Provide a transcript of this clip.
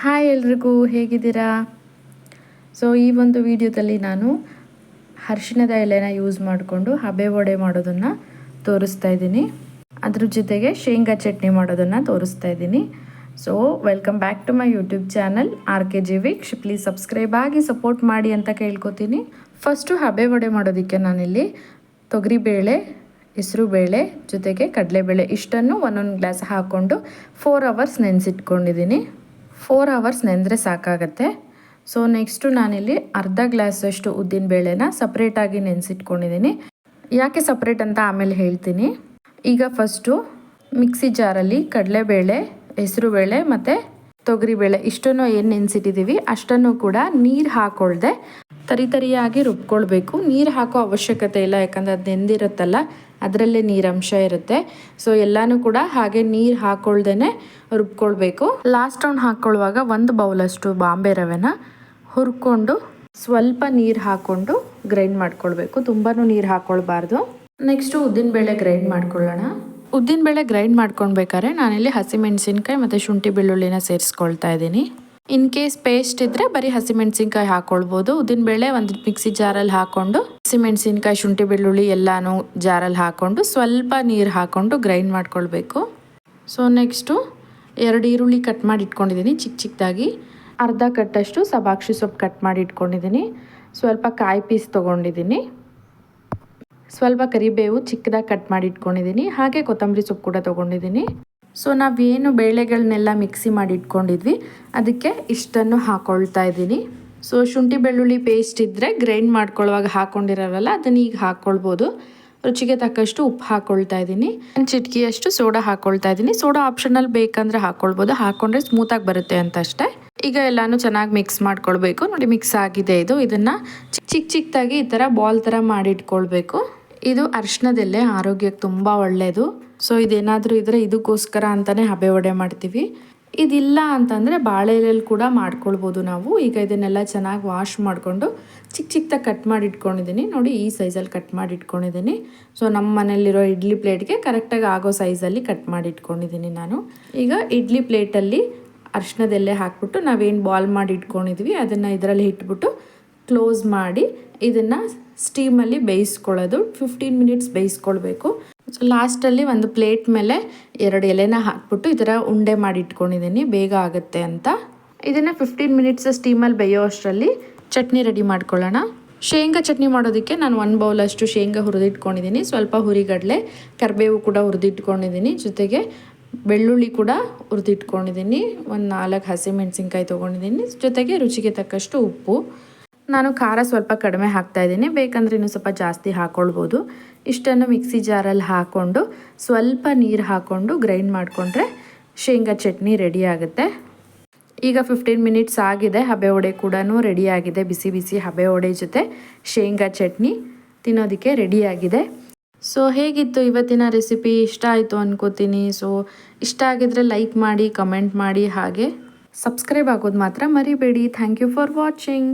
Hi ಎಲ್ರಿಗೂ, ಹೇಗಿದ್ದೀರಾ? So ಈ ಒಂದು ವಿಡಿಯೋದಲ್ಲಿ ನಾನು ಅರಿಶಿಣದ ಎಲೆನ ಯೂಸ್ ಮಾಡಿಕೊಂಡು ಹಬೆ ವಡೆ ಮಾಡೋದನ್ನು ತೋರಿಸ್ತಾ ಇದ್ದೀನಿ. ಅದ್ರ ಜೊತೆಗೆ ಶೇಂಗಾ ಚಟ್ನಿ ಮಾಡೋದನ್ನು ತೋರಿಸ್ತಾ ಇದ್ದೀನಿ. So welcome back to my YouTube channel RKG Veeksha. Please subscribe ಆಗಿ ಸಪೋರ್ಟ್ ಮಾಡಿ ಅಂತ ಕೇಳ್ಕೊತೀನಿ. ಫಸ್ಟು ಹಬೆ ವಡೆ ಮಾಡೋದಕ್ಕೆ ನಾನಿಲ್ಲಿ ತೊಗರಿಬೇಳೆ, ಹೆಸರುಬೇಳೆ ಜೊತೆಗೆ ಕಡಲೆಬೇಳೆ ಇಷ್ಟನ್ನು ಒಂದೊಂದು ಗ್ಲಾಸ್ ಹಾಕ್ಕೊಂಡು 4 ಅವರ್ಸ್ ನೆನೆಸಿಟ್ಕೊಂಡಿದ್ದೀನಿ. 4 ಅವರ್ಸ್ ನೆಂದರೆ ಸಾಕಾಗತ್ತೆ. ಸೊ ನೆಕ್ಸ್ಟು ನಾನಿಲ್ಲಿ ಅರ್ಧ ಗ್ಲಾಸಷ್ಟು ಉದ್ದಿನಬೇಳೆನ ಸಪ್ರೇಟಾಗಿ ನೆನೆಸಿಟ್ಕೊಂಡಿದ್ದೀನಿ. ಯಾಕೆ ಸಪ್ರೇಟ್ ಅಂತ ಆಮೇಲೆ ಹೇಳ್ತೀನಿ. ಈಗ ಫಸ್ಟು ಮಿಕ್ಸಿ ಜಾರಲ್ಲಿ ಕಡಲೆಬೇಳೆ, ಹೆಸರುಬೇಳೆ ಮತ್ತು ತೊಗರಿಬೇಳೆ ಇಷ್ಟನ್ನು ಏನು ನೆನೆಸಿಟ್ಟಿದ್ದೀವಿ ಅಷ್ಟನ್ನು ಕೂಡ ನೀರು ಹಾಕ್ಕೊಳ್ದೆ ತರಿಯಾಗಿ ರುಬ್ಕೊಳ್ಬೇಕು. ನೀರು ಹಾಕೋ ಅವಶ್ಯಕತೆ ಇಲ್ಲ, ಯಾಕಂದರೆ ಅದು ನೆಂದಿರುತ್ತಲ್ಲ ಅದರಲ್ಲೇ ನೀರಂಶ ಇರುತ್ತೆ. ಸೊ ಎಲ್ಲನೂ ಕೂಡ ಹಾಗೆ ನೀರು ಹಾಕ್ಕೊಳ್ದೇ ರುಬ್ಕೊಳ್ಬೇಕು. ಲಾಸ್ಟ್ ರೌಂಡ್ ಹಾಕ್ಕೊಳ್ಳುವಾಗ 1 ಬೌಲಷ್ಟು ಬಾಂಬೆ ರವೆನ ಹುರ್ಕೊಂಡು ಸ್ವಲ್ಪ ನೀರು ಹಾಕ್ಕೊಂಡು ಗ್ರೈಂಡ್ ಮಾಡ್ಕೊಳ್ಬೇಕು. ತುಂಬಾ ನೀರು ಹಾಕ್ಕೊಳ್ಬಾರ್ದು. ನೆಕ್ಸ್ಟು ಉದ್ದಿನಬೇಳೆ ಗ್ರೈಂಡ್ ಮಾಡ್ಕೊಳ್ಳೋಣ. ಉದ್ದಿನಬೇಳೆ ಗ್ರೈಂಡ್ ಮಾಡ್ಕೊಳ್ಬೇಕಾದ್ರೆ ನಾನಿಲ್ಲಿ ಹಸಿಮೆಣಸಿನ್ಕಾಯಿ ಮತ್ತು ಶುಂಠಿ ಬೆಳ್ಳುಳ್ಳಿನ ಸೇರಿಸ್ಕೊಳ್ತಾ ಇದ್ದೀನಿ. ಇನ್ ಕೇಸ್ ಪೇಸ್ಟ್ ಇದ್ದರೆ ಬರೀ ಹಸಿಮೆಣಸಿನ್ಕಾಯಿ ಹಾಕ್ಕೊಳ್ಬೋದು. ಉದ್ದಿನಬೇಳೆ ಒಂದು ಮಿಕ್ಸಿ ಜಾರಲ್ಲಿ ಹಾಕ್ಕೊಂಡು ಹಸಿಮೆಣಸಿನ್ಕಾಯಿ, ಶುಂಠಿ ಬೆಳ್ಳುಳ್ಳಿ ಎಲ್ಲನೂ ಜಾರಲ್ಲಿ ಹಾಕ್ಕೊಂಡು ಸ್ವಲ್ಪ ನೀರು ಹಾಕ್ಕೊಂಡು ಗ್ರೈಂಡ್ ಮಾಡ್ಕೊಳ್ಬೇಕು. ಸೊ ನೆಕ್ಸ್ಟು 2 ಈರುಳ್ಳಿ ಕಟ್ ಮಾಡಿ ಇಟ್ಕೊಂಡಿದ್ದೀನಿ ಚಿಕ್ಕದಾಗಿ. ಅರ್ಧ ಕಟ್ಟಷ್ಟು ಸಬಾಕ್ಷಿ ಸೊಪ್ಪು ಕಟ್ ಮಾಡಿ ಇಟ್ಕೊಂಡಿದ್ದೀನಿ. ಸ್ವಲ್ಪ ಕಾಯಿ ಪೀಸ್ ತೊಗೊಂಡಿದ್ದೀನಿ. ಸ್ವಲ್ಪ ಕರಿಬೇವು ಚಿಕ್ಕದಾಗಿ ಕಟ್ ಮಾಡಿ ಇಟ್ಕೊಂಡಿದ್ದೀನಿ. ಹಾಗೆ ಕೊತ್ತಂಬರಿ ಸೊಪ್ಪು ಕೂಡ ತೊಗೊಂಡಿದ್ದೀನಿ. ಸೊ ನಾವೇನು ಬೇಳೆಗಳನ್ನೆಲ್ಲ ಮಿಕ್ಸಿ ಮಾಡಿ ಇಟ್ಕೊಂಡಿದ್ವಿ ಅದಕ್ಕೆ ಇಷ್ಟನ್ನು ಹಾಕ್ಕೊಳ್ತಾ ಇದ್ದೀನಿ. ಸೊ ಶುಂಠಿ ಬೆಳ್ಳುಳ್ಳಿ ಪೇಸ್ಟ್ ಇದ್ದರೆ ಗ್ರೈಂಡ್ ಮಾಡ್ಕೊಳ್ಳುವಾಗ ಹಾಕ್ಕೊಂಡಿರೋಲ್ಲ, ಅದನ್ನು ಈಗ ಹಾಕ್ಕೊಳ್ಬೋದು. ರುಚಿಗೆ ತಕ್ಕಷ್ಟು ಉಪ್ಪು ಹಾಕ್ಕೊಳ್ತಾ ಇದ್ದೀನಿ. ಒಂದು ಚಿಟಿಕೆಯಷ್ಟು ಸೋಡಾ ಹಾಕ್ಕೊಳ್ತಾ ಇದ್ದೀನಿ. ಸೋಡಾ ಆಪ್ಷನಲ್ ಬೇಕಂದರೆ ಹಾಕ್ಕೊಳ್ಬೋದು, ಹಾಕ್ಕೊಂಡ್ರೆ ಸ್ಮೂತಾಗಿ ಬರುತ್ತೆ ಅಂತ ಅಷ್ಟೇ. ಈಗ ಎಲ್ಲನೂ ಚೆನ್ನಾಗಿ ಮಿಕ್ಸ್ ಮಾಡ್ಕೊಳ್ಬೇಕು. ನೋಡಿ ಮಿಕ್ಸ್ ಆಗಿದೆ ಇದು. ಇದನ್ನು ಚಿಕ್ಕದಾಗಿ ಈ ಥರ ಬಾಲ್ ಥರ ಮಾಡಿಟ್ಕೊಳ್ಬೇಕು. ಇದು ಅರಿಶಿಣದೆಲೆ ಆರೋಗ್ಯಕ್ಕೆ ತುಂಬ ಒಳ್ಳೆಯದು. ಸೊ ಇದೇನಾದರೂ ಇದ್ದರೆ ಇದಕ್ಕೋಸ್ಕರ ಅಂತಲೇ ಹಬೆ ವಡೆ ಮಾಡ್ತೀವಿ. ಇದಿಲ್ಲ ಅಂತಂದರೆ ಬಾಳೆ ಎಲೆಯಲ್ಲಿ ಕೂಡ ಮಾಡ್ಕೊಳ್ಬೋದು ನಾವು. ಈಗ ಇದನ್ನೆಲ್ಲ ಚೆನ್ನಾಗಿ ವಾಶ್ ಮಾಡಿಕೊಂಡು ಚಿಕ್ಕದಾಗಿ ಕಟ್ ಮಾಡಿ ಇಟ್ಕೊಂಡಿದ್ದೀನಿ. ನೋಡಿ ಈ ಸೈಜಲ್ಲಿ ಕಟ್ ಮಾಡಿ ಇಟ್ಕೊಂಡಿದ್ದೀನಿ. ಸೊ ನಮ್ಮ ಮನೇಲಿರೋ ಇಡ್ಲಿ ಪ್ಲೇಟ್ಗೆ ಕರೆಕ್ಟಾಗಿ ಆಗೋ ಸೈಜಲ್ಲಿ ಕಟ್ ಮಾಡಿ ಇಟ್ಕೊಂಡಿದ್ದೀನಿ ನಾನು. ಈಗ ಇಡ್ಲಿ ಪ್ಲೇಟಲ್ಲಿ ಅರಿಶಿಣದೆಲೆ ಹಾಕ್ಬಿಟ್ಟು ನಾವೇನು ಬಾಲ್ ಮಾಡಿ ಇಟ್ಕೊಂಡಿದ್ವಿ ಅದನ್ನು ಇದರಲ್ಲಿ ಇಟ್ಬಿಟ್ಟು ಕ್ಲೋಸ್ ಮಾಡಿ ಇದನ್ನು ಸ್ಟೀಮಲ್ಲಿ ಬೇಯಿಸ್ಕೊಳ್ಳೋದು. 15 ಮಿನಿಟ್ಸ್ ಬೇಯಿಸ್ಕೊಳ್ಬೇಕು. ಸೊ ಲಾಸ್ಟಲ್ಲಿ ಒಂದು ಪ್ಲೇಟ್ ಮೇಲೆ 2 ಎಲೆನ ಹಾಕ್ಬಿಟ್ಟು ಈ ಥರ ಉಂಡೆ ಮಾಡಿ ಇಟ್ಕೊಂಡಿದ್ದೀನಿ, ಬೇಗ ಆಗುತ್ತೆ ಅಂತ. ಇದನ್ನು 15 ಮಿನಿಟ್ಸ್ ಸ್ಟೀಮಲ್ಲಿ ಬೇಯೋ ಅಷ್ಟರಲ್ಲಿ ಚಟ್ನಿ ರೆಡಿ ಮಾಡ್ಕೊಳ್ಳೋಣ. ಶೇಂಗಾ ಚಟ್ನಿ ಮಾಡೋದಕ್ಕೆ ನಾನು 1 ಬೌಲಷ್ಟು ಶೇಂಗಾ ಹುರಿದಿಟ್ಕೊಂಡಿದ್ದೀನಿ. ಸ್ವಲ್ಪ ಹುರಿಗಡಲೆ, ಕರಿಬೇವು ಕೂಡ ಹುರಿದಿಟ್ಕೊಂಡಿದ್ದೀನಿ. ಜೊತೆಗೆ ಬೆಳ್ಳುಳ್ಳಿ ಕೂಡ ಹುರಿದಿಟ್ಕೊಂಡಿದ್ದೀನಿ. ಒಂದು 4 ಹಸಿಮೆಣಸಿನ್ಕಾಯಿ ತೊಗೊಂಡಿದ್ದೀನಿ. ಜೊತೆಗೆ ರುಚಿಗೆ ತಕ್ಕಷ್ಟು ಉಪ್ಪು. ನಾನು ಖಾರ ಸ್ವಲ್ಪ ಕಡಿಮೆ ಹಾಕ್ತಾಯಿದ್ದೀನಿ, ಬೇಕಂದರೆ ಇನ್ನೂ ಸ್ವಲ್ಪ ಜಾಸ್ತಿ ಹಾಕ್ಕೊಳ್ಬೋದು. ಇಷ್ಟನ್ನು ಮಿಕ್ಸಿ ಜಾರಲ್ಲಿ ಹಾಕ್ಕೊಂಡು ಸ್ವಲ್ಪ ನೀರು ಹಾಕ್ಕೊಂಡು ಗ್ರೈಂಡ್ ಮಾಡಿಕೊಂಡ್ರೆ ಶೇಂಗಾ ಚಟ್ನಿ ರೆಡಿ ಆಗುತ್ತೆ. ಈಗ 15 ಮಿನಿಟ್ಸ್ ಆಗಿದೆ. ಹಬೆ ವಡೆ ಕೂಡ ರೆಡಿ ಆಗಿದೆ. ಬಿಸಿ ಬಿಸಿ ಹಬೆ ವಡೆ ಜೊತೆ ಶೇಂಗಾ ಚಟ್ನಿ ತಿನ್ನೋದಕ್ಕೆ ರೆಡಿಯಾಗಿದೆ. ಸೊ ಹೇಗಿತ್ತು ಇವತ್ತಿನ ರೆಸಿಪಿ? ಇಷ್ಟ ಆಯಿತು ಅನ್ಕೋತೀನಿ. ಸೊ ಇಷ್ಟ ಆಗಿದ್ರೆ ಲೈಕ್ ಮಾಡಿ, ಕಮೆಂಟ್ ಮಾಡಿ, ಹಾಗೆ ಸಬ್ಸ್ಕ್ರೈಬ್ ಆಗೋದು ಮಾತ್ರ ಮರಿಬೇಡಿ. Thank you for watching.